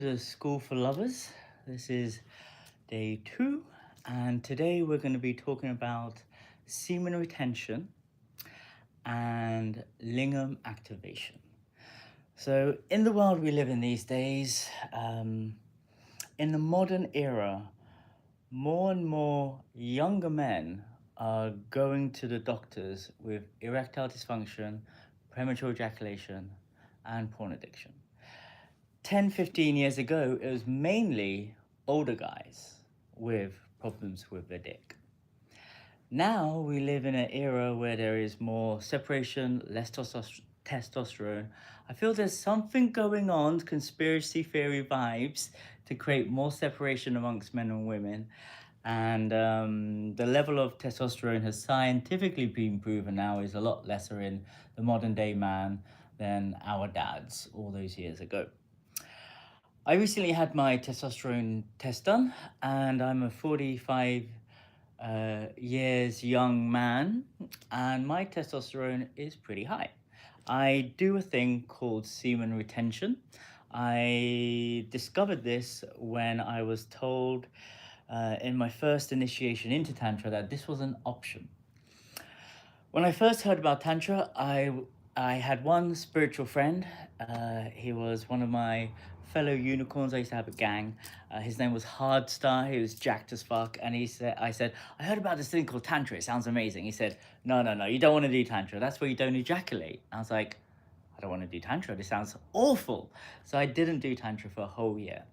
The School for Lovers. This is day 2, and today we're going to be talking about semen retention and lingam activation. So, in the world we live in these days, in the modern era, more and more younger men are going to the doctors with erectile dysfunction, premature ejaculation, and porn addiction. 10, 15 years ago, it was mainly older guys with problems with their dick. Now we live in an era where there is more separation, less testosterone. I feel there's something going on, conspiracy theory vibes, to create more separation amongst men and women. And the level of testosterone has scientifically been proven now is a lot lesser in the modern day man than our dads all those years ago. I recently had my testosterone test done, and I'm a 45 years young man, and my testosterone is pretty high. I do a thing called semen retention. I discovered this when I was told in my first initiation into Tantra that this was an option. When I first heard about Tantra, I had one spiritual friend. He was one of my fellow unicorns. I used to have a gang. His name was Hardstar. He was jacked as fuck. And I said, I heard about this thing called Tantra. It sounds amazing. He said, no, you don't want to do Tantra. That's where you don't ejaculate. I was like, I don't want to do Tantra. This sounds awful. So I didn't do Tantra for a whole year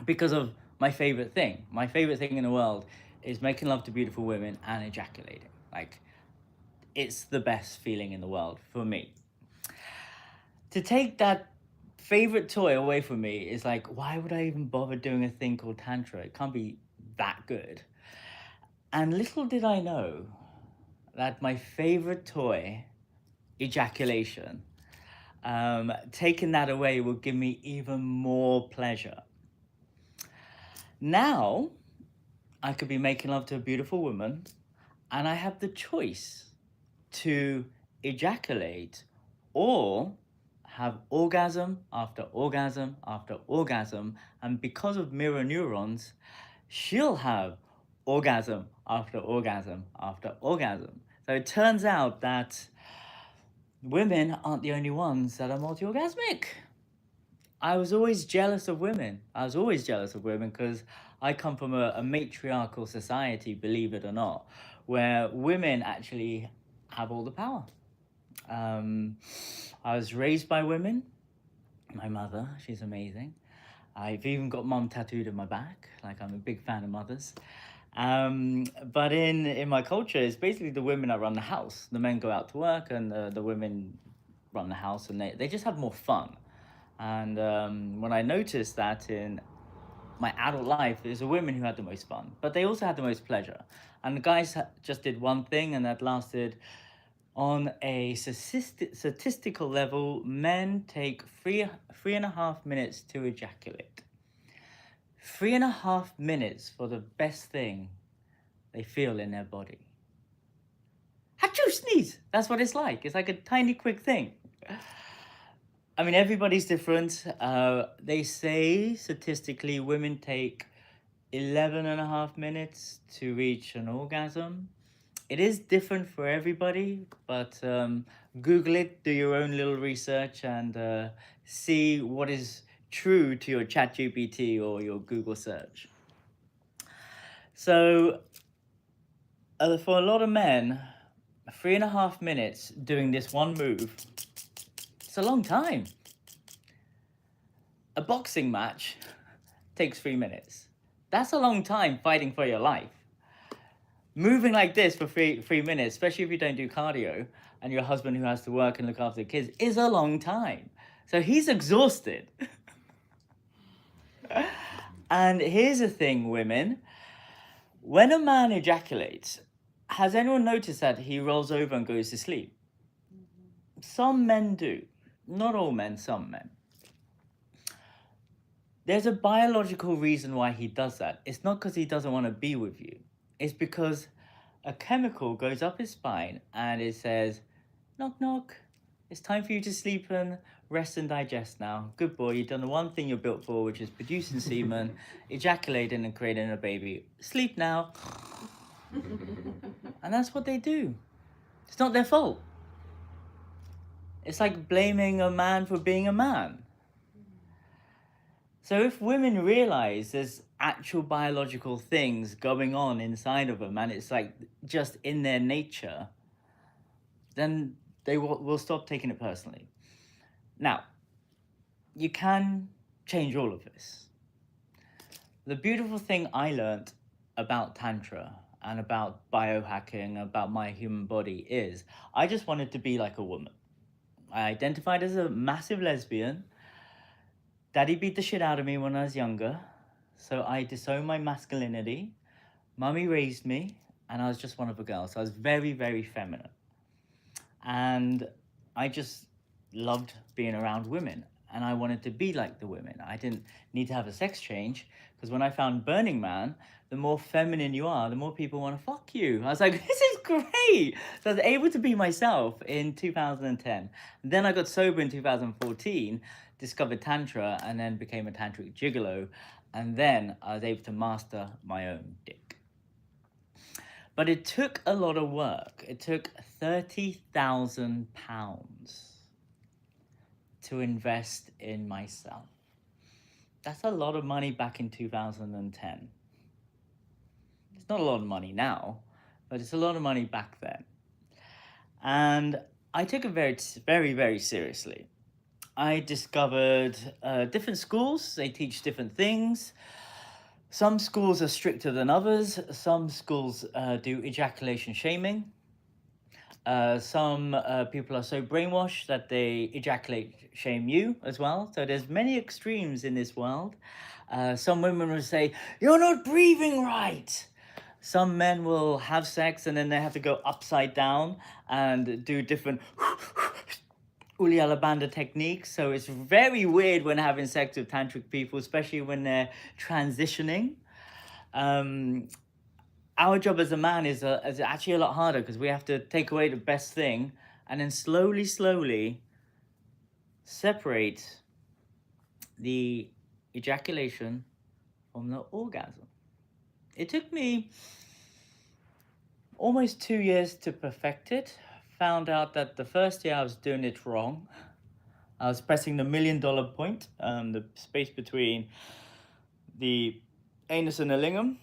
because of my favorite thing. My favorite thing in the world is making love to beautiful women and ejaculating. Like, it's the best feeling in the world for me. To take that favorite toy away from me is like, why would I even bother doing a thing called Tantra? It can't be that good. And little did I know that my favorite toy, ejaculation, taking that away would give me even more pleasure. Now, I could be making love to a beautiful woman, and I have the choice to ejaculate or have orgasm after orgasm after orgasm. And because of mirror neurons, she'll have orgasm after orgasm after orgasm. So it turns out that women aren't the only ones that are multi-orgasmic. I was always jealous of women. I was always jealous of women because I come from a matriarchal society, believe it or not, where women actually have all the power. I was raised by women. My mother, she's amazing. I've even got mom tattooed on my back. Like, I'm a big fan of mothers. But in my culture, it's basically the women that run the house. The men go out to work, and the women run the house, and they just have more fun. And when I noticed that in my adult life, it was the women who had the most fun, but they also had the most pleasure. And the guys just did one thing, and that lasted on a statistical level. Men take three and a half minutes to ejaculate. 3.5 minutes for the best thing they feel in their body. Achoo, sneeze! That's what it's like. It's like a tiny, quick thing. I mean, everybody's different. They say statistically women take 11.5 minutes to reach an orgasm. It is different for everybody, but Google it, do your own little research, and see what is true to your ChatGPT or your Google search. So, for a lot of men, 3.5 minutes doing this one move, it's a long time. A boxing match takes 3 minutes. That's a long time fighting for your life. Moving like this for three minutes, especially if you don't do cardio and your husband who has to work and look after the kids, is a long time. So he's exhausted. And here's the thing, women. When a man ejaculates, has anyone noticed that he rolls over and goes to sleep? Some men do. Not all men, some men. There's a biological reason why he does that. It's not because he doesn't want to be with you. It's because a chemical goes up his spine and it says, knock, knock. It's time for you to sleep and rest and digest now. Good boy, you've done the one thing you're built for, which is producing semen, ejaculating and creating a baby. Sleep now. And that's what they do. It's not their fault. It's like blaming a man for being a man. So if women realize there's actual biological things going on inside of them and it's like just in their nature, then they will stop taking it personally. Now, you can change all of this. The beautiful thing I learned about Tantra and about biohacking, about my human body is I just wanted to be like a woman. I identified as a massive lesbian. Daddy beat the shit out of me when I was younger, so I disowned my masculinity. Mummy raised me, and I was just one of the girls. So I was very, very feminine. And I just loved being around women, and I wanted to be like the women. I didn't need to have a sex change, because when I found Burning Man, the more feminine you are, the more people want to fuck you. I was like, this is great. So I was able to be myself in 2010. Then I got sober in 2014, discovered Tantra, and then became a tantric gigolo. And then I was able to master my own dick. But it took a lot of work. It took £30,000 to invest in myself. That's a lot of money back in 2010. It's not a lot of money now, but it's a lot of money back then. And I took it very, very, very seriously. I discovered different schools. They teach different things. Some schools are stricter than others. Some schools do ejaculation shaming. Some people are so brainwashed that they ejaculate shame you as well. So there's many extremes in this world. Some women will say, you're not breathing right. Some men will have sex and then they have to go upside down and do different Uddin techniques. So it's very weird when having sex with tantric people, especially when they're transitioning. Our job as a man is actually a lot harder because we have to take away the best thing and then slowly separate the ejaculation from the orgasm. It took me almost 2 years to perfect it. Found out that the first year I was doing it wrong. I was pressing the $1 million point, the space between the anus and the lingam.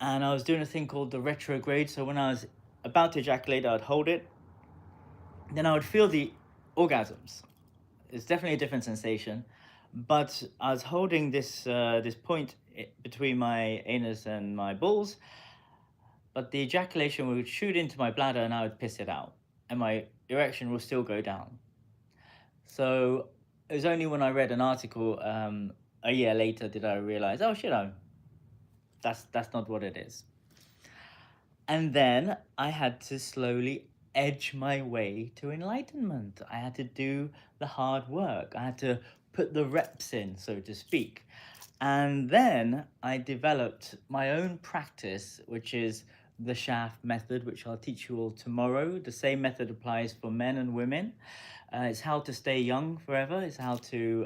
And I was doing a thing called the retrograde. So when I was about to ejaculate, I would hold it. Then I would feel the orgasms. It's definitely a different sensation. But I was holding this point between my anus and my balls. But the ejaculation would shoot into my bladder and I would piss it out. And my erection will still go down. So it was only when I read an article a year later did I realize, oh shit, that's not what it is. And then I had to slowly edge my way to enlightenment. I had to do the hard work. I had to put the reps in, so to speak. And then I developed my own practice, which is the shaft method, which I'll teach you all tomorrow. The same method applies for men and women. It's how to stay young forever. It's how to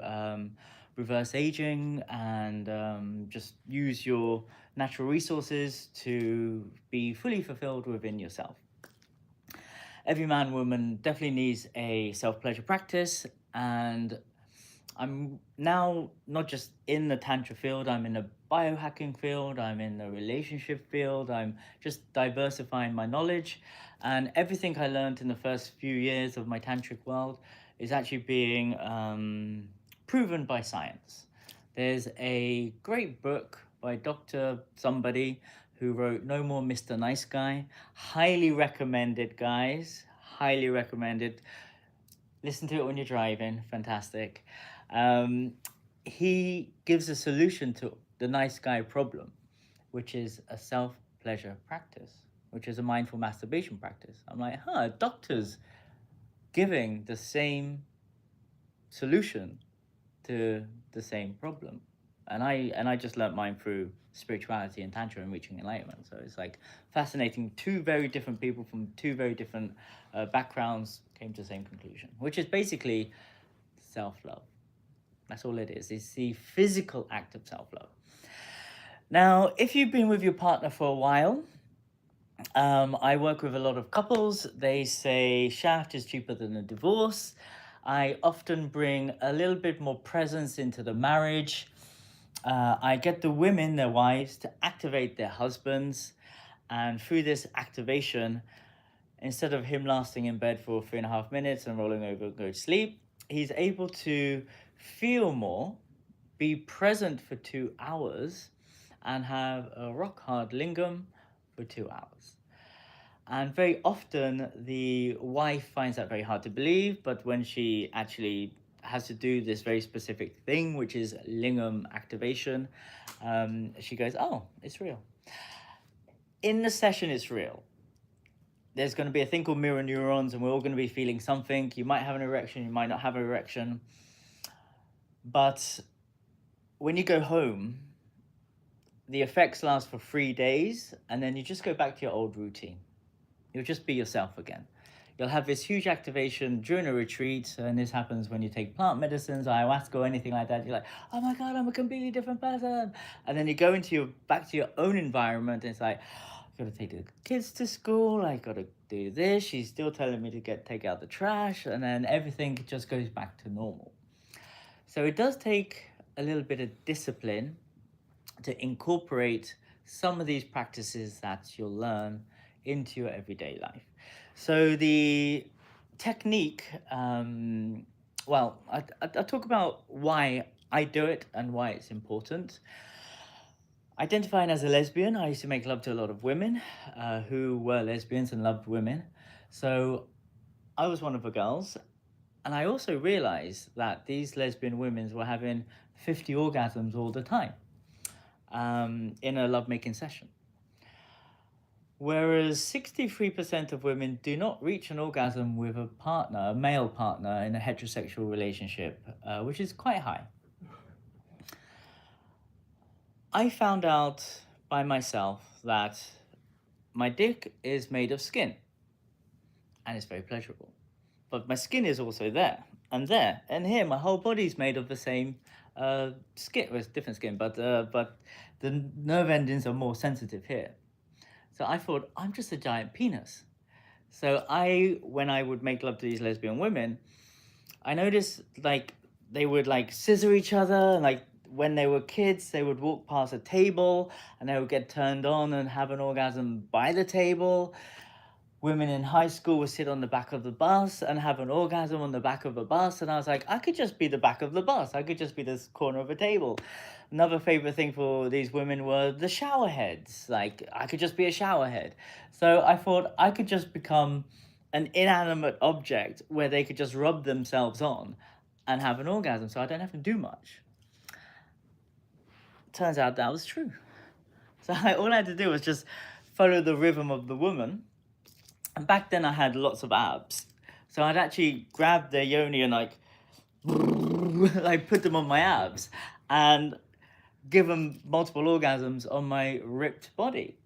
reverse aging and just use your natural resources to be fully fulfilled within yourself. Every man, woman definitely needs a self-pleasure practice, and I'm now not just in the Tantra field, I'm in the biohacking field, I'm in the relationship field, I'm just diversifying my knowledge, and everything I learned in the first few years of my Tantric world is actually being proven by science. There's a great book by Dr. somebody who wrote No More Mr. Nice Guy. Highly recommended, guys. Highly recommended. Listen to it when you're driving. Fantastic. He gives a solution to the nice guy problem, which is a self-pleasure practice, which is a mindful masturbation practice. I'm like, doctors giving the same solution to the same problem. And I just learnt mine through spirituality and Tantra and reaching enlightenment. So it's like fascinating. Two very different people from two very different backgrounds came to the same conclusion, which is basically self-love. That's all it is. It's the physical act of self-love. Now, if you've been with your partner for a while, I work with a lot of couples. They say shaft is cheaper than a divorce. I often bring a little bit more presence into the marriage. I get the women, their wives, to activate their husbands. And through this activation, instead of him lasting in bed for 3.5 minutes and rolling over and go to sleep, he's able to feel more, be present for 2 hours, and have a rock hard lingam for 2 hours. And very often the wife finds that very hard to believe, but when she actually has to do this very specific thing, which is lingam activation, she goes, oh, it's real. In the session, it's real. There's going to be a thing called mirror neurons, and we're all going to be feeling something. You might have an erection, you might not have an erection. But when you go home, the effects last for 3 days, and then you just go back to your old routine. You'll just be yourself again. You'll have this huge activation during a retreat, and this happens when you take plant medicines, ayahuasca, or anything like that. You're like, oh my God, I'm a completely different person. And then you go into back to your own environment, and it's like, I gotta take the kids to school, I gotta do this, she's still telling me to take out the trash, and then everything just goes back to normal. So it does take a little bit of discipline to incorporate some of these practices that you'll learn into your everyday life. So the technique, well, I'll talk about why I do it and why it's important. Identifying as a lesbian, I used to make love to a lot of women who were lesbians and loved women. So I was one of the girls. And I also realized that these lesbian women were having 50 orgasms all the time in a lovemaking session. Whereas 63% of women do not reach an orgasm with a partner, a male partner, in a heterosexual relationship, which is quite high. I found out by myself that my dick is made of skin, and it's very pleasurable. But my skin is also there, and there, and here. My whole body's made of the same skin. Well, it's different skin, but the nerve endings are more sensitive here. So I thought, I'm just a giant penis. So when I would make love to these lesbian women, I noticed like they would like scissor each other. Like when they were kids, they would walk past a table and they would get turned on and have an orgasm by the table. Women in high school would sit on the back of the bus and have an orgasm on the back of a bus. And I was like, I could just be the back of the bus. I could just be this corner of a table. Another favorite thing for these women were the shower heads. Like, I could just be a shower head. So I thought I could just become an inanimate object where they could just rub themselves on and have an orgasm. So I don't have to do much. Turns out that was true. So all I had to do was just follow the rhythm of the woman. And back then I had lots of abs. So I'd actually grab their yoni and like put them on my abs and give them multiple orgasms on my ripped body.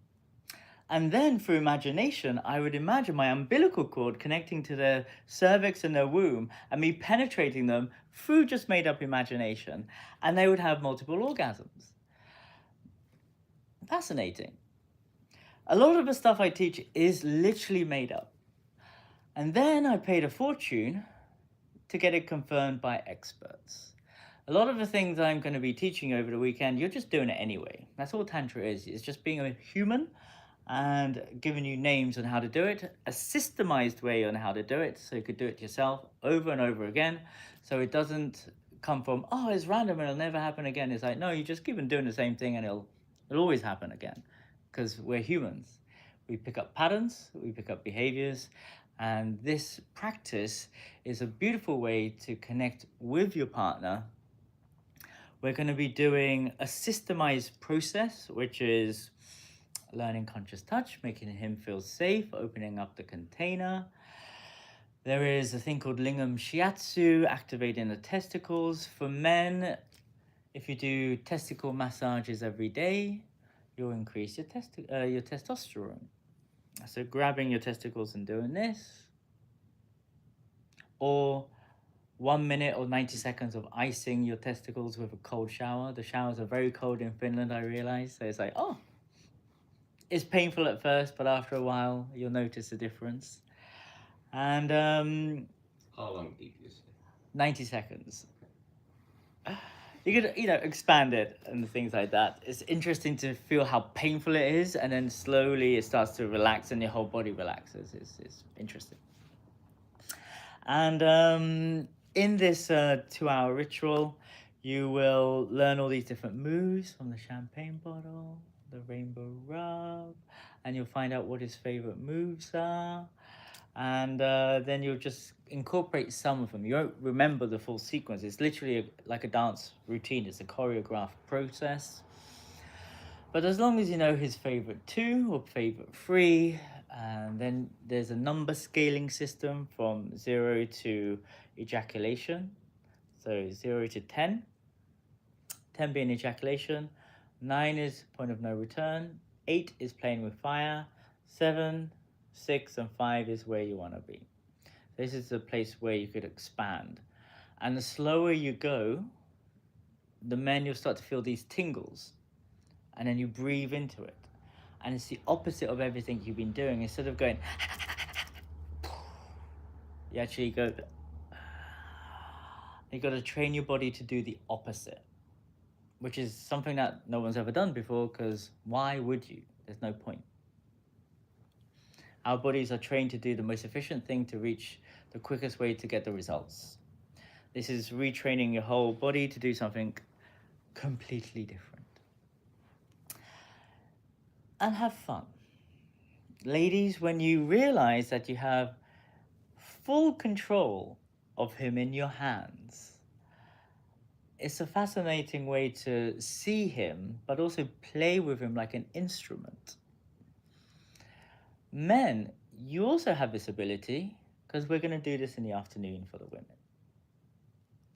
And then through imagination, I would imagine my umbilical cord connecting to their cervix and their womb and me penetrating them through just made up imagination. And they would have multiple orgasms. Fascinating. A lot of the stuff I teach is literally made up. And then I paid a fortune to get it confirmed by experts. A lot of the things I'm going to be teaching over the weekend, you're just doing it anyway. That's all Tantra is. It's just being a human and giving you names on how to do it, a systemized way on how to do it, so you could do it yourself over and over again. So it doesn't come from, oh, it's random and it'll never happen again. It's like, no, you just keep on doing the same thing and it'll always happen again. Because we're humans. We pick up patterns, we pick up behaviors, and this practice is a beautiful way to connect with your partner. We're going to be doing a systemized process, which is learning conscious touch, making him feel safe, opening up the container. There is a thing called lingam shiatsu, activating the testicles. For men, If you do testicle massages every day, you'll increase your testosterone. So grabbing your testicles and doing this, or 1 minute or 90 seconds of icing your testicles with a cold shower. The showers are very cold in Finland, I realize. So it's like, oh, it's painful at first, but after a while, you'll notice a difference. And how long did you say? 90 seconds. You could, expand it and things like that. It's interesting to feel how painful it is, and then slowly it starts to relax and your whole body relaxes. It's interesting. And in this 2-hour ritual, you will learn all these different moves from the champagne bottle, the rainbow rub, and you'll find out what his favorite moves are. And then you'll just incorporate some of them. You won't remember the full sequence. It's literally like a dance routine. It's a choreographed process. But as long as you know his favorite 2 or favorite 3, and then there's a number scaling system from 0 to ejaculation. So 0 to 10. 10 being ejaculation. 9 is point of no return. 8 is playing with fire. 7, 6, and 5 is where you want to be. This is the place where you could expand. And the slower you go, the more you'll start to feel these tingles. And then you breathe into it. And it's the opposite of everything you've been doing. Instead of going, you actually go, you got to train your body to do the opposite, which is something that no one's ever done before, because why would you? There's no point. Our bodies are trained to do the most efficient thing to reach the quickest way to get the results. This is retraining your whole body to do something completely different. And have fun. Ladies, when you realize that you have full control of him in your hands, it's a fascinating way to see him, but also play with him like an instrument. Men, you also have this ability, because we're going to do this in the afternoon for the women.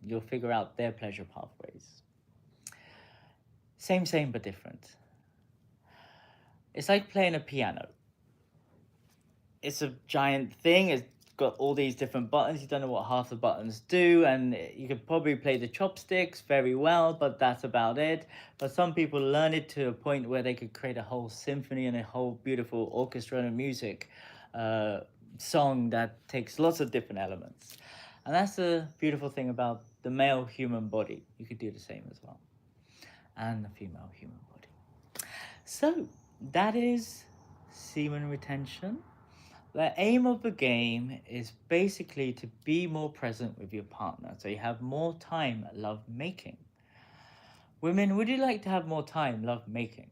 You'll figure out their pleasure pathways. Same, but different. It's like playing a piano. It's a giant thing. It's got all these different buttons. You don't know what half the buttons do, and you could probably play the chopsticks very well, but that's about it. But some people learn it to a point where they could create a whole symphony and a whole beautiful orchestra and music song that takes lots of different elements. And that's the beautiful thing about the male human body. You could do the same as well. And the female human body. So that is semen retention. The aim of the game is basically to be more present with your partner, so you have more time love making. Women, would you like to have more time love making?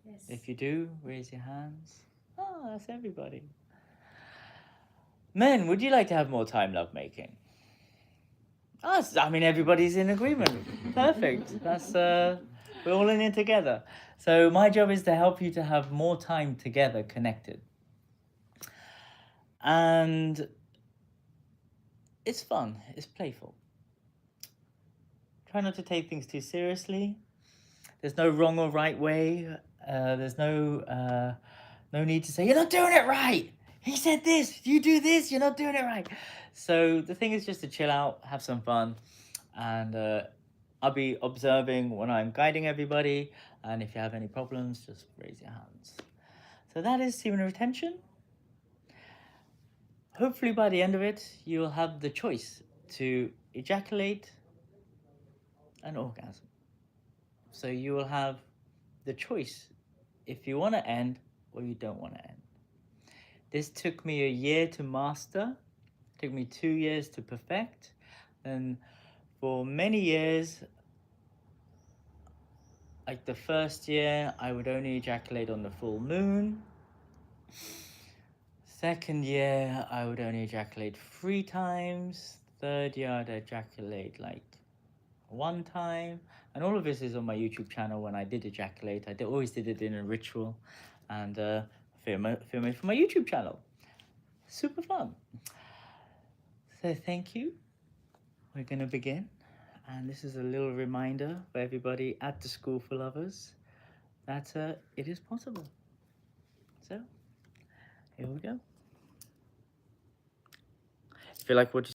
Yes. If you do, raise your hands. Oh, that's everybody. Men, would you like to have more time love making? Oh, I mean, everybody's in agreement. Perfect. That's we're all in it together. So my job is to help you to have more time together connected. And it's fun, it's playful. Try not to take things too seriously. There's no wrong or right way. There's no need to say, you're not doing it right. He said this, you do this, you're not doing it right. So the thing is just to chill out, have some fun. And I'll be observing when I'm guiding everybody. And if you have any problems, just raise your hands. So that is semen retention. Hopefully by the end of it, you'll have the choice to ejaculate an orgasm. So you will have the choice if you want to end or you don't want to end. This took me a year to master. It took me 2 years to perfect. And for many years, like the first year, I would only ejaculate on the full moon. Second year, I would only ejaculate 3 times. Third year, I'd ejaculate like 1 time. And all of this is on my YouTube channel. When I did ejaculate, I always did it in a ritual. And film it for my YouTube channel. Super fun. So thank you. We're going to begin. And this is a little reminder for everybody at the School for Lovers that it is possible. So, here we go. If you like what you